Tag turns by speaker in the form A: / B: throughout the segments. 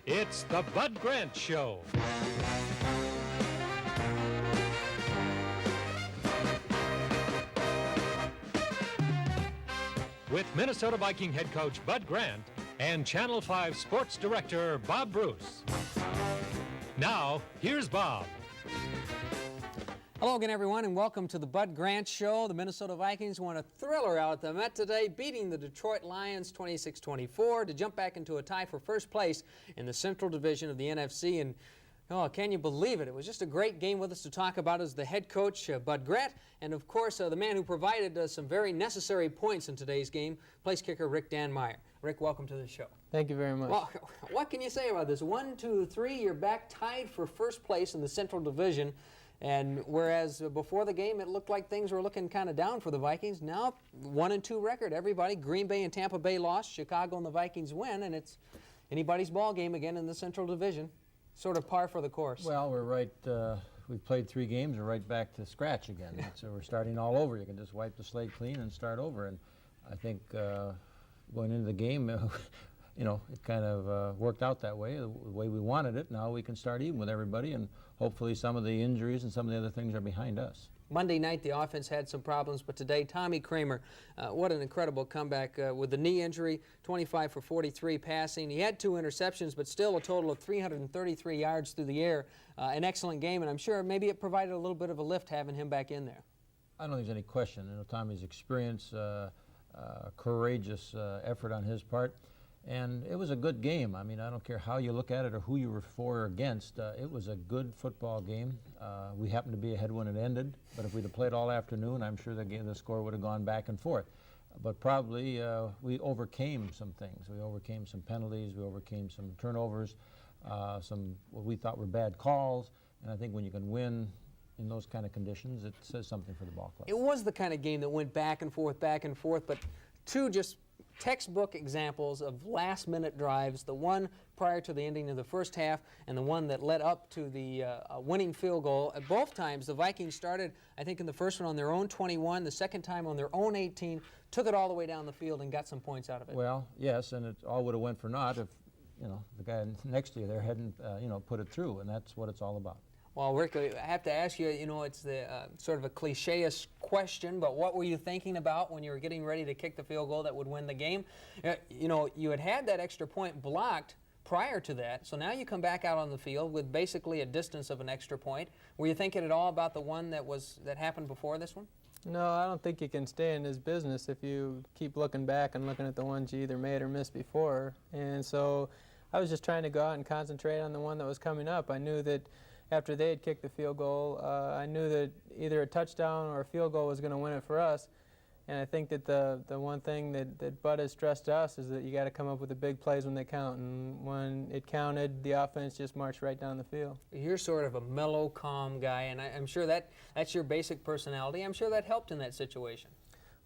A: It's the Bud Grant Show. With Minnesota Viking head coach Bud Grant and Channel 5 sports director Bob Bruce. Now, here's Bob.
B: Hello again, everyone, and welcome to the Bud Grant Show. The Minnesota Vikings won a thriller out at the Met today, beating the Detroit Lions 26-24 to jump back into a tie for first place in the Central Division of the NFC. And oh, can you believe it? It was just a great game. With us to talk about is the head coach, Bud Grant, and of course, the man who provided some very necessary points in today's game, place kicker Rick Danmeyer. Rick, welcome to the show.
C: Thank you very much.
B: Well, what can you say about this? 1, 2, 3, you're back tied for first place in the Central Division. And whereas before the game it looked like things were looking kind of down for the Vikings, now 1-2 record. Everybody, Green Bay and Tampa Bay lost, Chicago and the Vikings win, and it's anybody's ball game again in the Central Division. Sort of par for the course.
C: Well, we're right, we've played 3 games, we're right back to scratch again. So we're starting all over. You can just wipe the slate clean and start over. And I think going into the game, you know, it kind of worked out that way, the way we wanted it. Now we can start even with everybody, and hopefully some of the injuries and some of the other things are behind us.
B: Monday night the offense had some problems, but today Tommy Kramer, what an incredible comeback with the knee injury, 25 for 43 passing. He had 2 interceptions, but still a total of 333 yards through the air. An excellent game, and I'm sure maybe it provided a little bit of a lift having him back in there.
C: I don't think there's any question. You know, Tommy's experience, courageous effort on his part. And it was a good game. I mean, I don't care how you look at it or who you were for or against. It was a good football game. We happened to be ahead when it ended, but if we'd have played all afternoon, I'm sure the score would have gone back and forth. But probably we overcame some things. We overcame some penalties. We overcame some turnovers, some what we thought were bad calls. And I think when you can win in those kind of conditions, it says something for the ball club.
B: It was the kind of game that went back and forth, but 2 just textbook examples of last-minute drives, the one prior to the ending of the first half and the one that led up to the winning field goal. At both times, the Vikings started, I think, in the first one on their own 21, the second time on their own 18, took it all the way down the field and got some points out of it.
C: Well, yes, and it all would have went for naught if, you know, the guy next to you there hadn't, you know, put it through, and that's what it's all about.
B: Well, Rick, I have to ask you, you know, it's the sort of a cliche-ish question, but what were you thinking about when you were getting ready to kick the field goal that would win the game? You know, you had that extra point blocked prior to that, so now you come back out on the field with basically a distance of an extra point. Were you thinking at all about the one that happened before this one?
D: No, I don't think you can stay in this business if you keep looking back and looking at the ones you either made or missed before. And so I was just trying to go out and concentrate on the one that was coming up. I knew that after they had kicked the field goal, I knew that either a touchdown or a field goal was going to win it for us. And I think that the one thing that Bud has stressed to us is that you got to come up with the big plays when they count. And when it counted, the offense just marched right down the field.
B: You're sort of a mellow, calm guy, and I'm sure that's your basic personality. I'm sure that helped in that situation.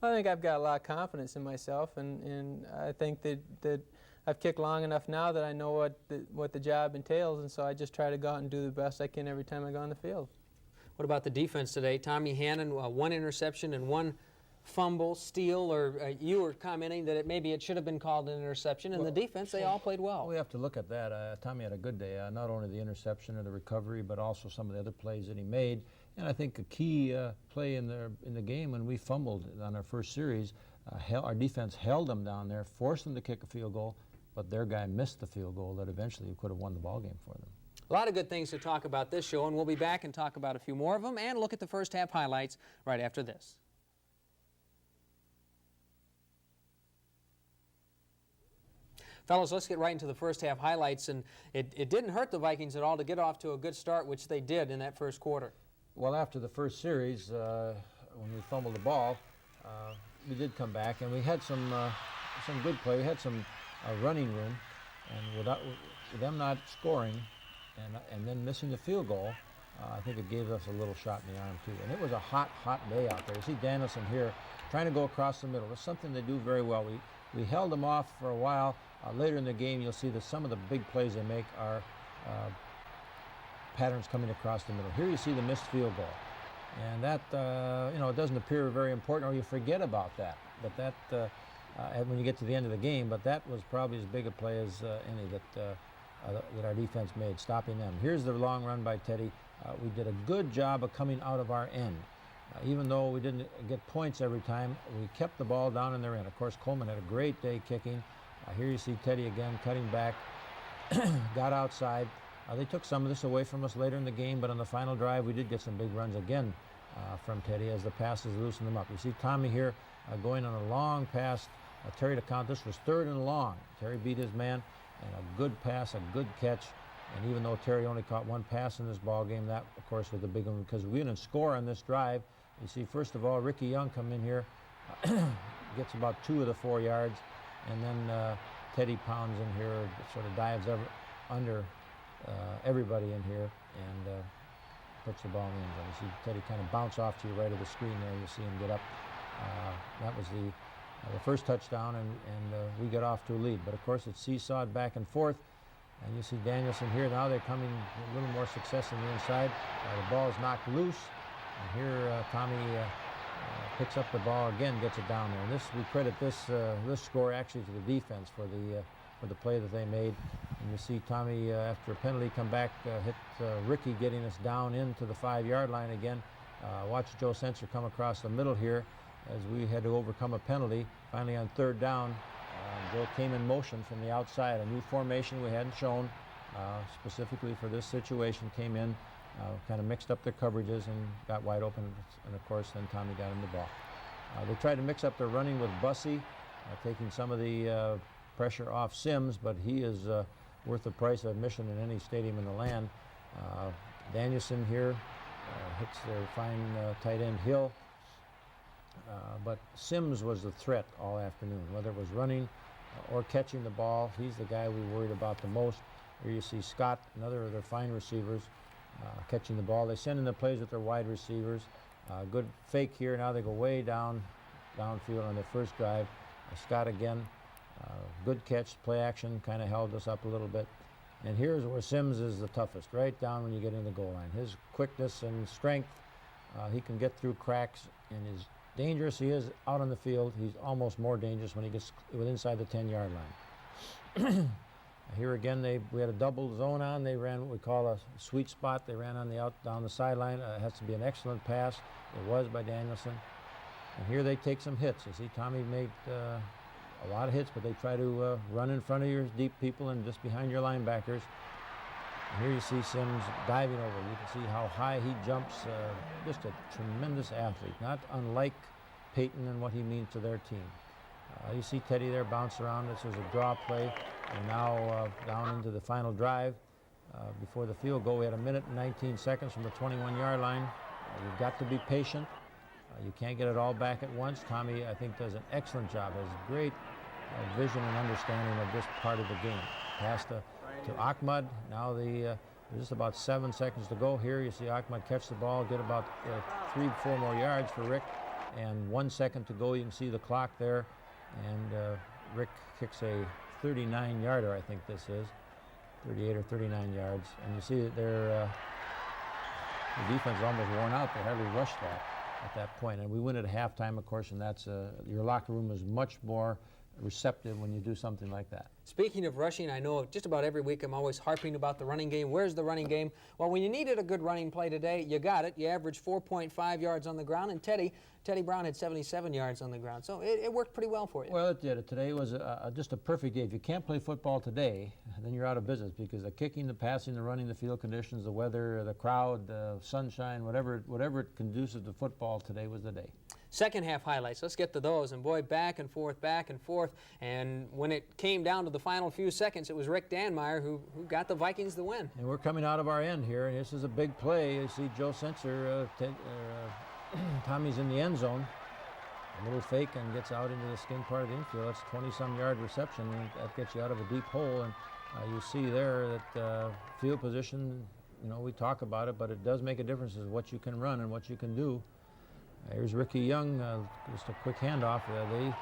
D: Well, I think I've got a lot of confidence in myself, and I think that I've kicked long enough now that I know what the job entails, and so I just try to go out and do the best I can every time I go on the field.
B: What about the defense today? Tommy Hannon, 1 interception and 1 fumble, steal, or you were commenting that maybe it should have been called an interception, and well, the defense, they all played well.
C: We have to look at that. Tommy had a good day, not only the interception or the recovery, but also some of the other plays that he made. And I think a key play in the game when we fumbled on our first series, our defense held them down there, forced them to kick a field goal, but their guy missed the field goal that eventually could have won the ball game for them.
B: A lot of good things to talk about this show, and we'll be back and talk about a few more of them and look at the first half highlights right after this. Fellas, let's get right into the first half highlights, and it didn't hurt the Vikings at all to get off to a good start, which they did in that first quarter.
C: Well, after the first series, when we fumbled the ball, we did come back, and we had some good play. We had some running room, and with them not scoring and then missing the field goal, I think it gave us a little shot in the arm too. And it was a hot day out there. You see Danielson here trying to go across the middle. It's something they do very well. We held them off for a while. Later in the game, you'll see that some of the big plays they make are patterns coming across the middle. Here you see the missed field goal. And that, it doesn't appear very important, or you forget about that. But that, when you get to the end of the game, but that was probably as big a play as any that our defense made, stopping them. Here's the long run by Teddy. We did a good job of coming out of our end. Even though we didn't get points every time, we kept the ball down in their end. Of course, Coleman had a great day kicking. Here you see Teddy again cutting back, got outside. They took some of this away from us later in the game, but on the final drive, we did get some big runs again from Teddy as the passes loosened them up. You see Tommy here going on a long pass. Terry to count. This was 3rd and long. Terry beat his man, and a good pass, a good catch. And even though Terry only caught 1 pass in this ball game, that, of course, was the big one because we didn't score on this drive. You see, first of all, Ricky Young come in here, gets about 2 of the 4 yards, and then Teddy pounds in here, sort of dives under everybody in here, and puts the ball in the end zone. You see Teddy kind of bounce off to your right of the screen there. You see him get up. That was the first touchdown, and we get off to a lead. But of course, it's seesawed back and forth. And you see Danielson here. Now they're coming a little more success on the inside. The ball is knocked loose. And here Tommy picks up the ball again, gets it down there. And we credit this score actually to the defense for the play that they made. And you see Tommy after a penalty come back, hit Ricky, getting us down into the 5-yard line again. Watch Joe Sensor come across the middle here as we had to overcome a penalty. Finally on 3rd down. Joe came in motion from the outside, a new formation we hadn't shown specifically for this situation, came in, kind of mixed up their coverages and got wide open, and of course then Tommy got him the ball. They tried to mix up their running with Bussey, taking some of the pressure off Sims, but he is worth the price of admission in any stadium in the land. Danielson here hits their fine tight end Hill, but Sims was the threat all afternoon, whether it was running or catching the ball. He's the guy we worried about the most. Here you see Scott, another of their fine receivers, catching the ball. They send in the plays with their wide receivers. Good fake here. Now they go way downfield on their first drive. Scott again, good catch, play action, kind of held us up a little bit. And here's where Sims is the toughest, right down when you get in the goal line. His quickness and strength, he can get through cracks, and as dangerous he is out on the field, he's almost more dangerous when he gets inside the 10-yard line. Here again, we had a double zone on. They ran what we call a sweet spot. They ran on down the sideline. It has to be an excellent pass. It was by Danielson. And here they take some hits. You see Tommy made a lot of hits, but they try to run in front of your deep people and just behind your linebackers. And here you see Sims diving over. You can see how high he jumps. Just a tremendous athlete, not unlike Peyton and what he means to their team. You see Teddy there bounce around. This was a draw play. And now down into the final drive before the field goal. We had 1 minute and 19 seconds from the 21-yard line. You've got to be patient. You can't get it all back at once. Tommy, I think, does an excellent job. Has great vision and understanding of this part of the game. Pass to Ahmad. Now there's just about 7 seconds to go here. You see Ahmad catch the ball, get about 3-4 more yards for Rick, and 1 second to go. You can see the clock there, and Rick kicks a 39-yarder, I think this is, 38 or 39 yards. And you see that the defense is almost worn out. They hardly rushed that at that point. And we win at halftime, of course, and that's your locker room is much more receptive when you do something like that.
B: Speaking of rushing, I know just about every week I'm always harping about the running game. Where's the running game? Well, when you needed a good running play today, you got it. You averaged 4.5 yards on the ground, and Teddy Brown had 77 yards on the ground. So it worked pretty well for you.
C: Well, it did. Today was just a perfect day. If you can't play football today, then you're out of business, because the kicking, the passing, the running, the field conditions, the weather, the crowd, the sunshine, whatever conducive to football today was the day.
B: Second half highlights. Let's get to those. And boy, back and forth. And when it came down to the final few seconds, it was Rick Danmeyer who got the Vikings the win.
C: And we're coming out of our end here, and this is a big play. You see Joe Sensor, Tommy's in the end zone. A little fake and gets out into the skin part of the infield. That's 20-some yard reception. And that gets you out of a deep hole. And you see there that field position, we talk about it, but it does make a difference as what you can run and what you can do. Here's Ricky Young, just a quick handoff. They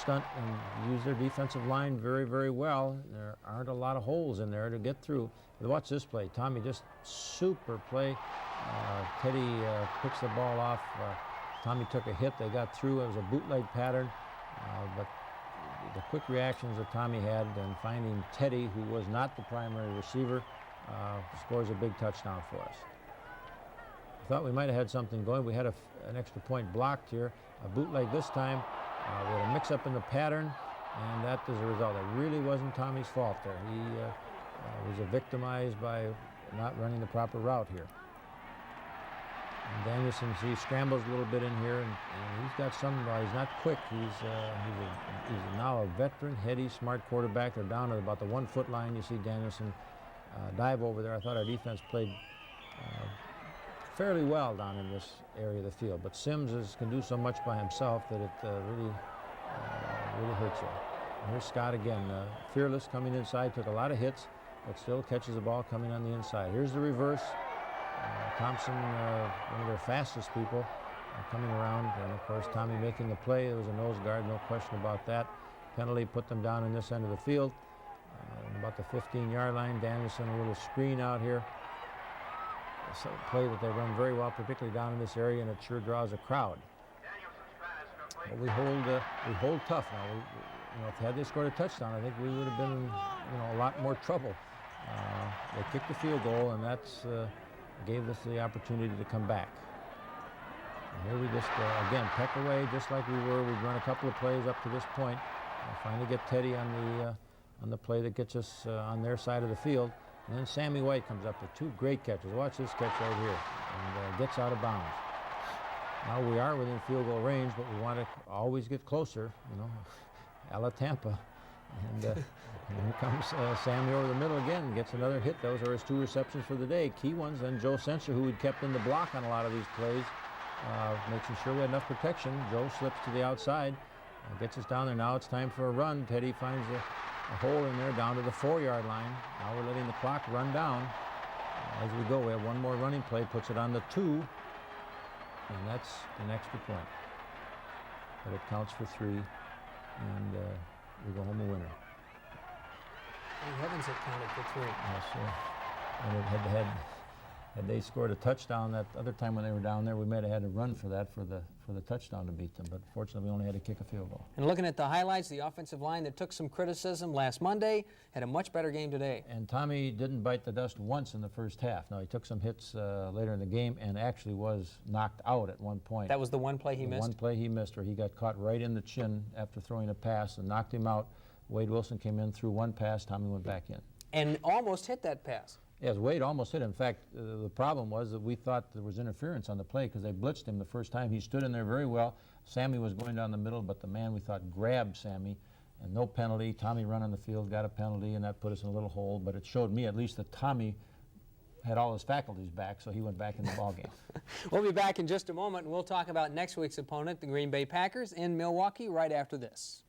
C: stunt and use their defensive line very, very well. There aren't a lot of holes in there to get through. But watch this play. Tommy, just super play. Teddy picks the ball off. Tommy took a hit. They got through. It was a bootleg pattern. But the quick reactions that Tommy had and finding Teddy, who was not the primary receiver, scores a big touchdown for us. I thought we might have had something going. We had an extra point blocked here. A bootleg this time. We had a mix-up in the pattern, and that is a result. It really wasn't Tommy's fault there. He was victimized by not running the proper route here. And Danielson, he scrambles a little bit in here, and he's got some. He's not quick. He's now a veteran, heady, smart quarterback. They're down at about the 1 foot line. You see Danielson dive over there. I thought our defense played fairly well down in this area of the field, but Sims can do so much by himself that it really hurts you. And here's Scott again, fearless, coming inside, took a lot of hits, but still catches the ball coming on the inside. Here's the reverse. Thompson, one of their fastest people, coming around, and of course Tommy making the play. There was a nose guard, no question about that. Penalty put them down in this end of the field. About the 15-yard line, Danielson, a little screen out here. It's a play that they run very well, particularly down in this area, and it sure draws a crowd. But we hold tough now. If they scored a touchdown, I think we would have been in a lot more trouble. They kicked the field goal, and that's gave us the opportunity to come back. And here we just again peck away just like we were. We've run a couple of plays up to this point. Finally get Teddy on the play that gets us on their side of the field. And then Sammy White comes up with 2 great catches. Watch this catch right here, and gets out of bounds. Now we are within field goal range, but we want to always get closer, a la Tampa. And here comes Sammy over the middle again and gets another hit. Those are his 2 receptions for the day, key ones. And Joe Sensor, who had kept in the block on a lot of these plays, making sure we had enough protection. Joe slips to the outside, gets us down there. Now it's time for a run. Teddy finds a hole in there down to the 4-yard line. Now we're letting the clock run down as we go. We have one more running play, puts it on the 2, and that's an extra point. But it counts for 3, and we go home a winner.
B: Thank heavens it counted for 3.
C: Yes, sir. And had they scored a touchdown that other time when they were down there, we might have had to run for that for the touchdown to beat them. But fortunately, we only had to kick a field goal.
B: And looking at the highlights, the offensive line that took some criticism last Monday had a much better game today.
C: And Tommy didn't bite the dust once in the first half. Now, he took some hits later in the game and actually was knocked out at one point.
B: That was the one play he missed?
C: One play he missed, where he got caught right in the chin after throwing a pass and knocked him out. Wade Wilson came in, threw one pass, Tommy went back in.
B: And almost hit that pass.
C: Yes, Wade almost hit him. In fact, the problem was that we thought there was interference on the play because they blitzed him the first time. He stood in there very well. Sammy was going down the middle, but the man we thought grabbed Sammy, and no penalty. Tommy run on the field, got a penalty, and that put us in a little hole. But it showed me at least that Tommy had all his faculties back, so he went back in the ballgame.
B: We'll be back in just a moment, and we'll talk about next week's opponent, the Green Bay Packers, in Milwaukee, right after this.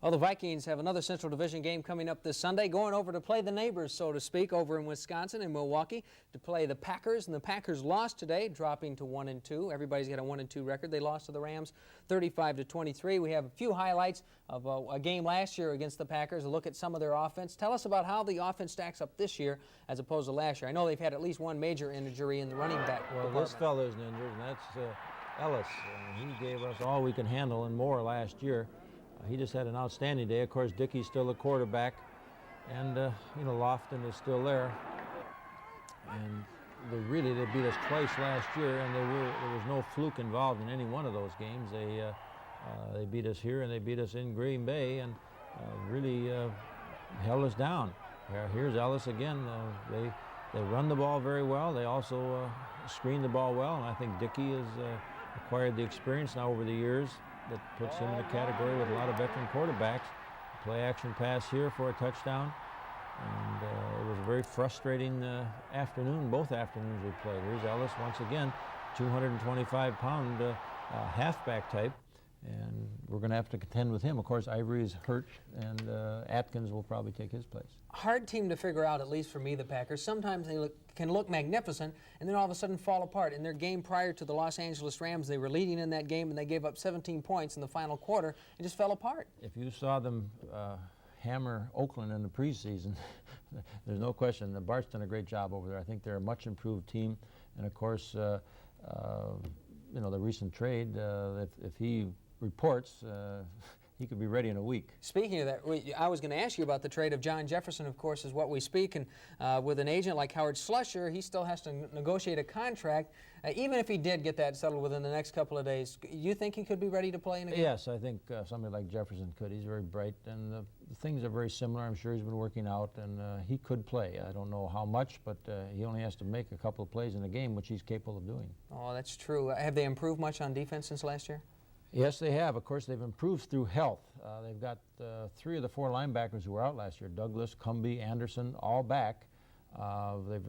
B: Well, the Vikings have another Central Division game coming up this Sunday, going over to play the neighbors, so to speak, over in Wisconsin and Milwaukee to play the Packers. And the Packers lost today, dropping to 1-2. Everybody's got a 1-2 record. They lost to the Rams 35-23. We have a few highlights of a game last year against the Packers, a look at some of their offense. Tell us about how the offense stacks up this year as opposed to last year. I know they've had at least one major injury in the running back department.
C: This fellow isn't injured, and that's Ellis. He gave us all we can handle and more last year. He just had an outstanding day. Of course, Dickey's still the quarterback, and Lofton is still there. And they beat us twice last year, and there was no fluke involved in any one of those games. They beat us here and they beat us in Green Bay, and really held us down. Here's Ellis again. They run the ball very well. They also screen the ball well, and I think Dickey has acquired the experience now over the years that puts him in a category with a lot of veteran quarterbacks. Play action pass here for a touchdown. And it was a very frustrating afternoon, both afternoons we played. Here's Ellis once again, 225-pound halfback type. And we're going to have to contend with him. Of course, Ivory is hurt, and Atkins will probably take his place.
B: Hard team to figure out, at least for me, the Packers. Sometimes they can look magnificent and then all of a sudden fall apart. In their game prior to the Los Angeles Rams, they were leading in that game and they gave up 17 points in the final quarter and just fell apart.
C: If you saw them hammer Oakland in the preseason, there's no question that Bart's done a great job over there. I think they're a much improved team. And of course, you know, the recent trade, if he reports, he could be ready in a week.
B: Speaking of that, I was going to ask you about the trade of John Jefferson, of course, is what we speak. And with an agent like Howard Slusher, he still has to negotiate a contract. Even if he did get that settled within the next couple of days, you think he could be ready to play in a game?
C: Yes, I think somebody like Jefferson could. He's very bright, and the things are very similar. I'm sure he's been working out, and he could play. I don't know how much, but he only has to make a couple of plays in a game, which he's capable of doing.
B: Oh, that's true. Have they improved much on defense since last year?
C: Yes, they have. Of course, they've improved through health. They've got 3 of the 4 linebackers who were out last year, Douglas, Cumbie, Anderson, all back.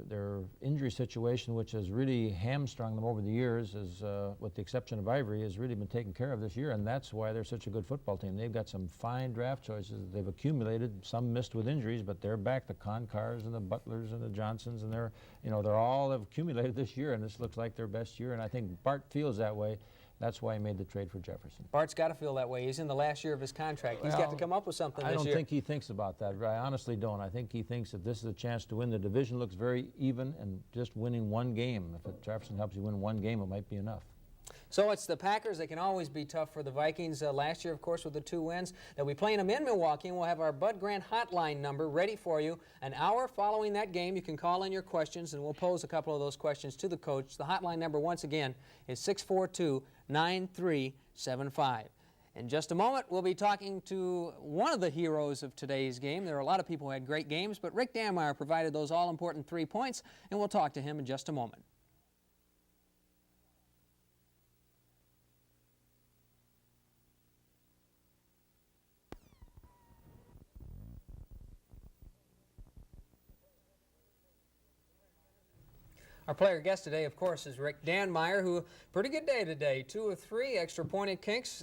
C: Their injury situation, which has really hamstrung them over the years, is, with the exception of Ivory, has really been taken care of this year, and that's why they're such a good football team. They've got some fine draft choices that they've accumulated, some missed with injuries, but they're back, the Concars and the Butlers and the Johnsons, and they're all have accumulated this year, and this looks like their best year, and I think Bart feels that way. That's why he made the trade for Jefferson.
B: Bart's got to feel that way. He's in the last year of his contract. He's got to come up with something this year.
C: I don't think he thinks about that. I honestly don't. I think he thinks that this is a chance to win. The division looks very even, and just winning one game. If Jefferson helps you win one game, it might be enough.
B: So it's the Packers. They can always be tough for the Vikings. Last year, of course, with the 2 wins. They'll be playing them in Milwaukee, and we'll have our Bud Grant hotline number ready for you. An hour following that game, you can call in your questions, and we'll pose a couple of those questions to the coach. The hotline number, once again, is 642-9375. In just a moment, we'll be talking to one of the heroes of today's game. There are a lot of people who had great games, but Rick Danmeyer provided those all-important 3 points, and we'll talk to him in just a moment. Our player guest today, of course, is Rick Danmeyer, who pretty good day today. 2 of 3 extra point attempts,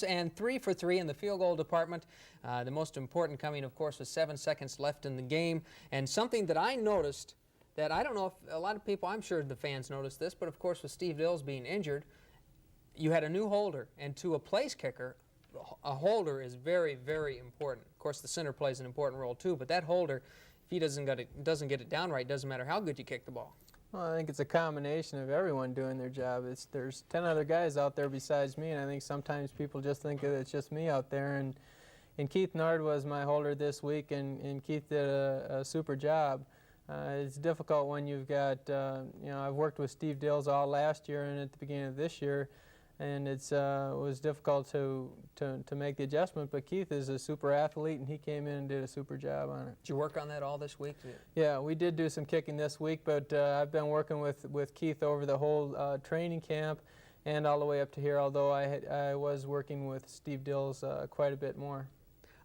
B: and 3 for 3 in the field goal department. The most important coming, of course, with 7 seconds left in the game. And something that I noticed that I don't know if a lot of people, I'm sure the fans noticed this, but of course with Steve Dills being injured, you had a new holder, and to a place kicker, a holder is very, very important. Of course, the center plays an important role too, but that holder, if he doesn't get it down right, doesn't matter how good you kick the ball.
D: Well, I think it's a combination of everyone doing their job. There's 10 other guys out there besides me, and I think sometimes people just think that it's just me out there. And Keith Nard was my holder this week, and Keith did a super job. It's difficult when you've got, I've worked with Steve Dills all last year and at the beginning of this year, and it was difficult to make the adjustment, but Keith is a super athlete, and he came in and did a super job on it.
B: Did you work on that all this week?
D: Yeah, we did do some kicking this week, but I've been working with Keith over the whole training camp and all the way up to here, although I was working with Steve Dills quite a bit more.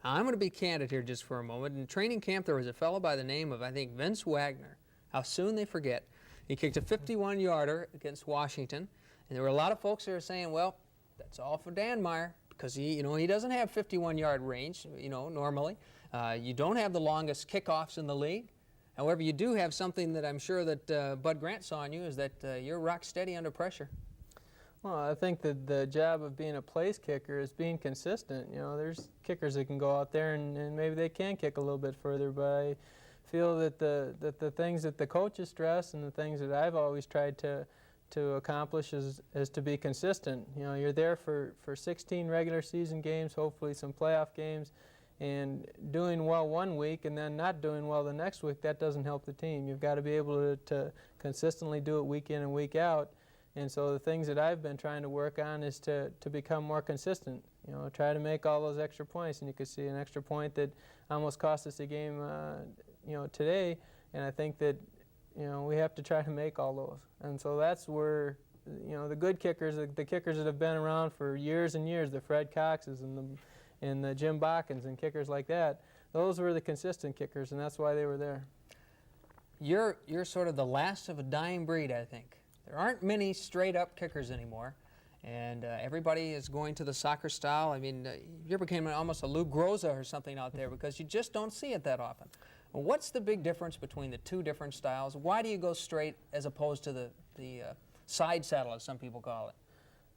B: I'm going to be candid here just for a moment. In training camp, there was a fellow by the name of, I think, Vince Wagner. How soon they forget. He kicked a 51-yarder against Washington. And there were a lot of folks that were saying, well, that's all for Danmeyer because he doesn't have 51-yard range, normally. You don't have the longest kickoffs in the league. However, you do have something that I'm sure that Bud Grant saw in you is that you're rock steady under pressure.
D: Well, I think that the job of being a place kicker is being consistent. There's kickers that can go out there and maybe they can kick a little bit further, but I feel that the things that the coaches stress and the things that I've always tried to accomplish is to be consistent. You're there for 16 regular season games, hopefully some playoff games, and doing well one week and then not doing well the next week, that doesn't help the team. You've got to be able to consistently do it week in and week out. And so the things that I've been trying to work on is to become more consistent. Try to make all those extra points, and you could see an extra point that almost cost us a game, today. And I think that we have to try to make all those. And so that's where the good kickers, the kickers that have been around for years and years, the Fred Coxes and the Jim Bockens and kickers like that, those were the consistent kickers, and that's why they were there.
B: You're sort of the last of a dying breed, I think. There aren't many straight-up kickers anymore, And everybody is going to the soccer style. I mean, you became almost a Lou Groza or something out there because you just don't see it that often. Well, what's the big difference between the two different styles? Why do you go straight as opposed to the side saddle, as some people call it?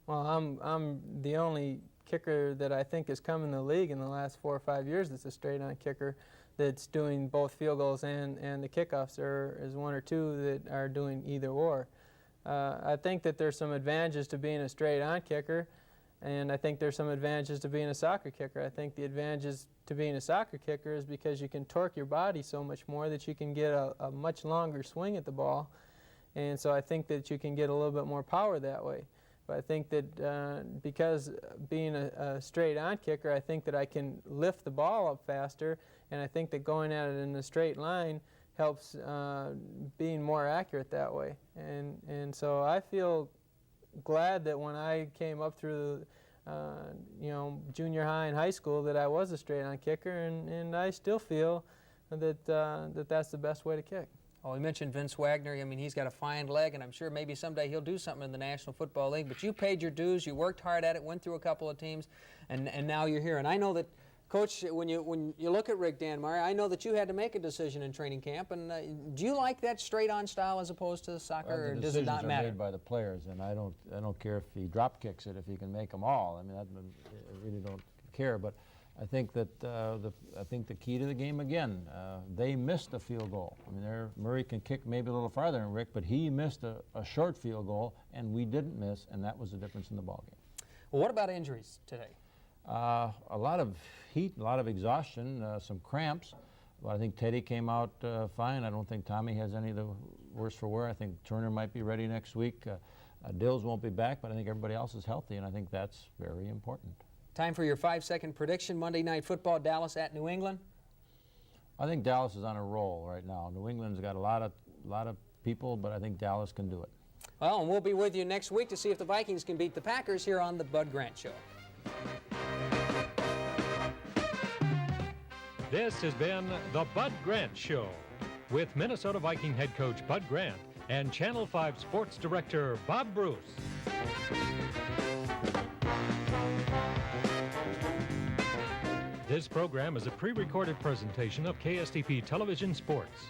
D: Well, I'm the only kicker that I think has come in the league in the last 4 or 5 years that's a straight-on kicker that's doing both field goals and the kickoffs. There is 1 or 2 that are doing either or. I think that there's some advantages to being a straight-on kicker, and I think there's some advantages to being a soccer kicker. I think the advantages to being a soccer kicker is because you can torque your body so much more that you can get a much longer swing at the ball, and so I think that you can get a little bit more power that way. But I think that because being a straight-on kicker, I think that I can lift the ball up faster, and I think that going at it in a straight line helps being more accurate that way. And so I feel glad that when I came up through junior high and high school that I was a straight-on kicker, and I still feel that that's the best way to kick.
B: Oh, we mentioned Vince Wagner. I mean, he's got a fine leg, and I'm sure maybe someday he'll do something in the National Football League. But you paid your dues, you worked hard at it, went through a couple of teams, and now you're here. And I know that, Coach, when you look at Rick Danmar, I know that you had to make a decision in training camp. And do you like that straight-on style as opposed to soccer, or does it not matter?
C: The decisions are made by the players, and I don't care if he drop kicks it, if he can make them all. I mean, I really don't care. But I think that the key to the game again, they missed a field goal. I mean, Murray can kick maybe a little farther than Rick, but he missed a short field goal, and we didn't miss, and that was the difference in the ball game.
B: Well, what about injuries today?
C: A lot of heat, a lot of exhaustion, some cramps. But I think Teddy came out fine. I don't think Tommy has any of the worse for wear. I think Turner might be ready next week. Dills won't be back, but I think everybody else is healthy, and I think that's very important.
B: Time for your 5-second prediction. Monday Night Football, Dallas at New England.
C: I think Dallas is on a roll right now. New England's got a lot of people, but I think Dallas can do it.
B: Well, and we'll be with you next week to see if the Vikings can beat the Packers here on the Bud Grant Show.
A: This has been the Bud Grant Show with Minnesota Viking head coach Bud Grant and Channel 5 sports director Bob Bruce. This program is a pre-recorded presentation of KSTP Television Sports.